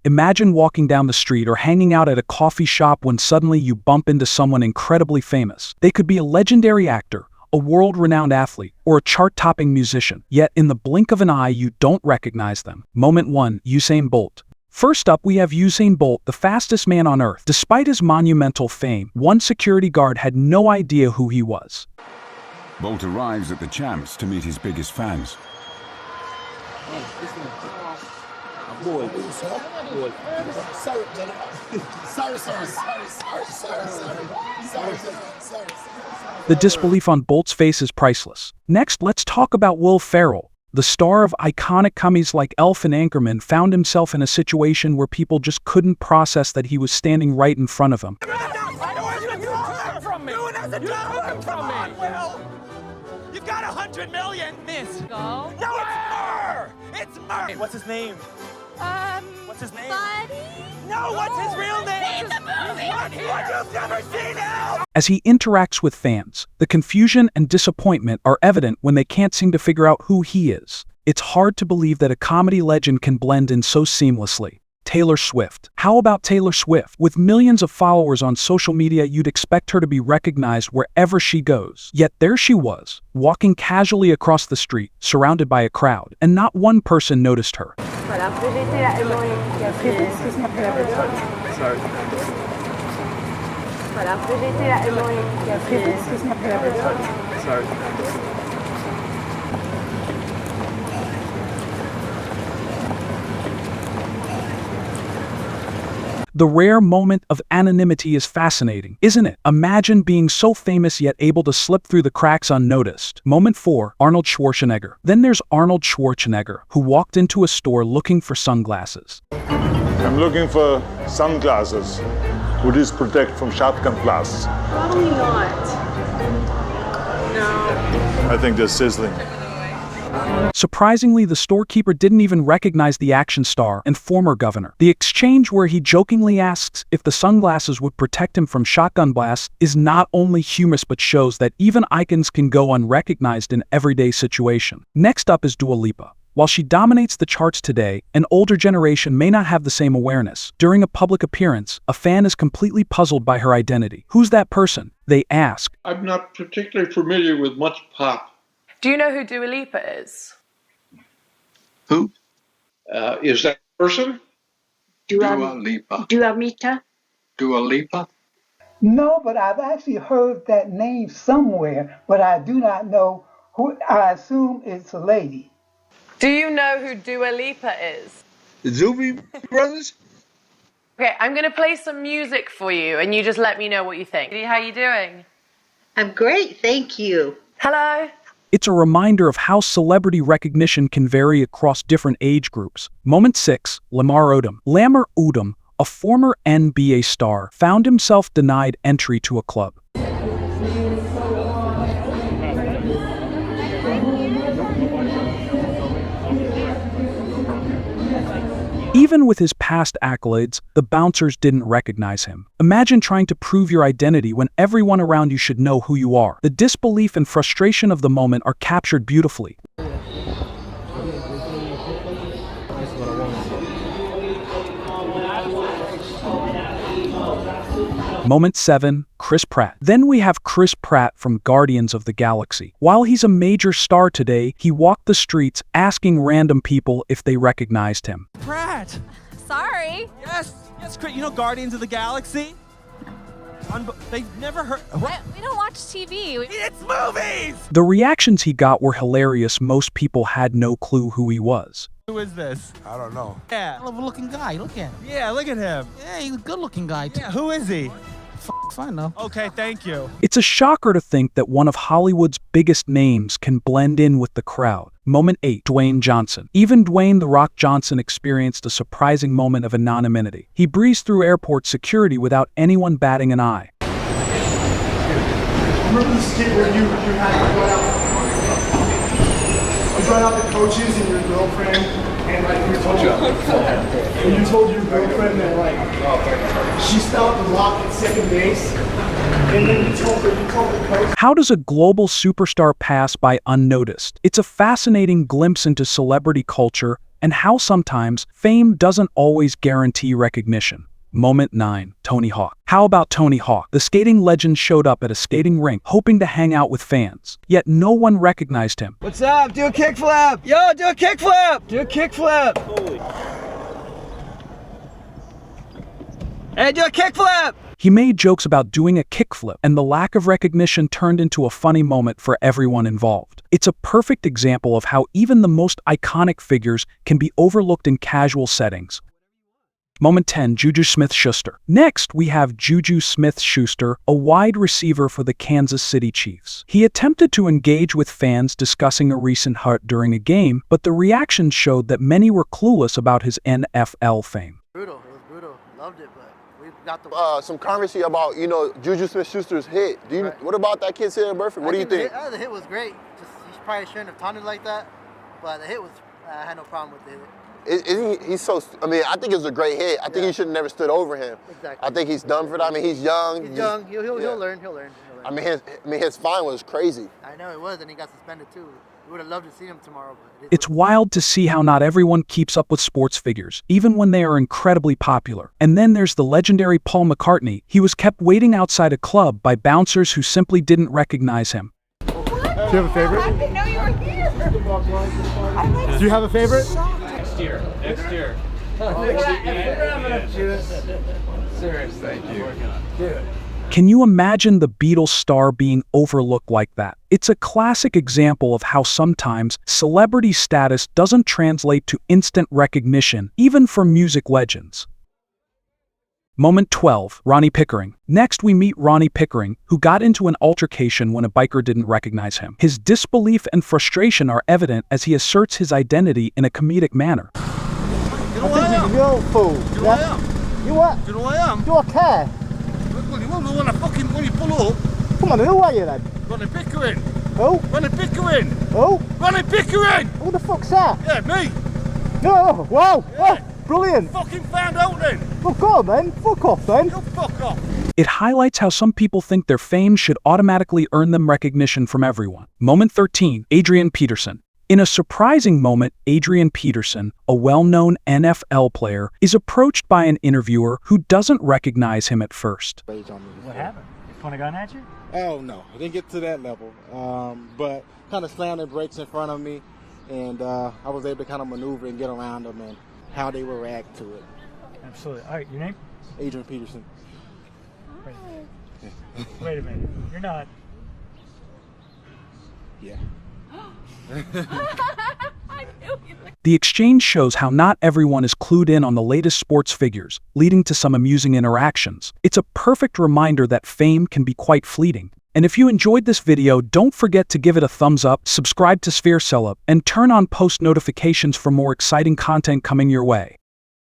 Imagine walking down the street or hanging out at a coffee shop when suddenly you bump into someone incredibly famous. They could be a legendary actor, a world-renowned athlete, or a chart-topping musician. Yet in the blink of an eye, you don't recognize them. Moment 1. Usain Bolt. First up, we have Usain Bolt, the fastest man on Earth. Despite his monumental fame, one security guard had no idea who he was. Bolt arrives at the Champs to meet his biggest fans. The disbelief on Bolt's face is priceless. Next, let's talk about Will Ferrell. The star of iconic comedies like Elf and Anchorman found himself in a situation where people just couldn't process that he was standing right in front of them. You've got 100 million, miss. Go. No, it's Murr! It's Murr! Hey, what's his name? What's his name? Buddy? No, what's his real name? He's a movie! What you've never seen him! As he interacts with fans, the confusion and disappointment are evident when they can't seem to figure out who he is. It's hard to believe that a comedy legend can blend in so seamlessly. Taylor Swift. How about Taylor Swift? With millions of followers on social media, you'd expect her to be recognized wherever she goes. Yet there she was, walking casually across the street, surrounded by a crowd, and not one person noticed her. The rare moment of anonymity is fascinating, isn't it? Imagine being so famous yet able to slip through the cracks unnoticed. Moment 4. Arnold Schwarzenegger. Then there's Arnold Schwarzenegger, who walked into a store looking for sunglasses. I'm looking for sunglasses. Would this protect from shotgun blasts? Probably not. No. I think they're sizzling. Surprisingly, the storekeeper didn't even recognize the action star and former governor. The exchange where he jokingly asks if the sunglasses would protect him from shotgun blasts is not only humorous but shows that even icons can go unrecognized in everyday situation. Next up is Dua Lipa. While she dominates the charts today, an older generation may not have the same awareness. During a public appearance, a fan is completely puzzled by her identity. Who's that person? They ask. I'm not particularly familiar with much pop. Do you know who Dua Lipa is? Who? Is that a person? Dua Lipa. Dua Lipa? Dua Lipa? No, but I've actually heard that name somewhere, but I do not know who. I assume it's a lady. Do you know who Dua Lipa is? The Zuby brothers? Okay, I'm going to play some music for you, and you just let me know what you think. How are you doing? I'm great, thank you. Hello? It's a reminder of how celebrity recognition can vary across different age groups. Moment 6. Lamar Odom. Lamar Odom, a former NBA star, found himself denied entry to a club. Even with his past accolades, the bouncers didn't recognize him. Imagine trying to prove your identity when everyone around you should know who you are. The disbelief and frustration of the moment are captured beautifully. Moment 7. Chris Pratt. Then we have Chris Pratt from Guardians of the Galaxy. While he's a major star today, he walked the streets asking random people if they recognized him. Pratt! Sorry. Yes, great. You know Guardians of the Galaxy? They've never heard... What? We don't watch TV. It's movies! The reactions he got were hilarious. Most people had no clue who he was. Who is this? I don't know. Yeah. Hell of a looking guy. Look at him. Yeah, look at him. Yeah, he's a good looking guy too. Yeah, who is he? Fine though. Okay, thank you. It's a shocker to think that one of Hollywood's biggest names can blend in with the crowd. Moment 8. Dwayne Johnson. Even Dwayne "The Rock" Johnson experienced a surprising moment of anonymity. He breezed through airport security without anyone batting an eye. Remember the skit where you had you brought out the coaches and your girlfriend, and like you told your girlfriend that like she stopped the Rock at second base, and then you told the coach. How does a global superstar pass by unnoticed? It's a fascinating glimpse into celebrity culture, and how sometimes fame doesn't always guarantee recognition. Moment 9. Tony Hawk. How about Tony Hawk? The skating legend showed up at a skating rink hoping to hang out with fans, yet no one recognized him. What's up? Do a kickflip! Yo, do a kickflip! Do a kickflip! Hey, do a kickflip! He made jokes about doing a kickflip, and the lack of recognition turned into a funny moment for everyone involved. It's a perfect example of how even the most iconic figures can be overlooked in casual settings. Moment 10. Juju SmithSchuster. Next, we have Juju SmithSchuster, a wide receiver for the Kansas City Chiefs. He attempted to engage with fans discussing a recent hurt during a game, but the reaction showed that many were clueless about his NFL fame. Brutal. It was brutal. Loved it, but we got the some controversy about, Juju SmithSchuster's hit. What about that kid's hit in Burford? What do you think? The hit was great. Just he probably shouldn't have taunted like that, but the hit was I had no problem with the hit. He's so. I mean, I think it was a great hit. I think he should have never stood over him. Exactly. I think he's done for that. I mean, he's young. He's young. He'll learn. I mean, his fine was crazy. I know it was, and he got suspended too. We would have loved to see him tomorrow. But it's wild to see how not everyone keeps up with sports figures, even when they are incredibly popular. And then there's the legendary Paul McCartney. He was kept waiting outside a club by bouncers who simply didn't recognize him. Do you have a favorite? I didn't know you were here. Do you have a favorite? Next year. Serious, thank you. Dude. Can you imagine the Beatles star being overlooked like that? It's a classic example of how sometimes celebrity status doesn't translate to instant recognition, even for music legends. Moment 12. Ronnie Pickering. Next, we meet Ronnie Pickering, who got into an altercation when a biker didn't recognize him. His disbelief and frustration are evident as he asserts his identity in a comedic manner. You know who I am? You're a fool. You know who I am? You what? You know who I am? Do I care? Well, you won't know when you pull up. Come on, who are you then? Ronnie Pickering. Who? Ronnie Pickering. Who? Ronnie Pickering! Who the fuck's that? Yeah, me. No, wow. Yeah. Oh, brilliant. Fucking found out then. Well, go on then. Fuck off then. You fuck off. It highlights how some people think their fame should automatically earn them recognition from everyone. Moment 13. Adrian Peterson. In a surprising moment, Adrian Peterson, a well-known NFL player, is approached by an interviewer who doesn't recognize him at first. What happened? You point a gun at you? Oh, no. I didn't get to that level. But kind of slammed the brakes in front of me, and I was able to kind of maneuver and get around them and how they would react to it. Absolutely. All right, your name? Adrian Peterson. Wait a minute. You're not. Yeah. The exchange shows how not everyone is clued in on the latest sports figures, leading to some amusing interactions. It's a perfect reminder that fame can be quite fleeting. And if you enjoyed this video, don't forget to give it a thumbs up, subscribe to Sphere Celeb, and turn on post notifications for more exciting content coming your way.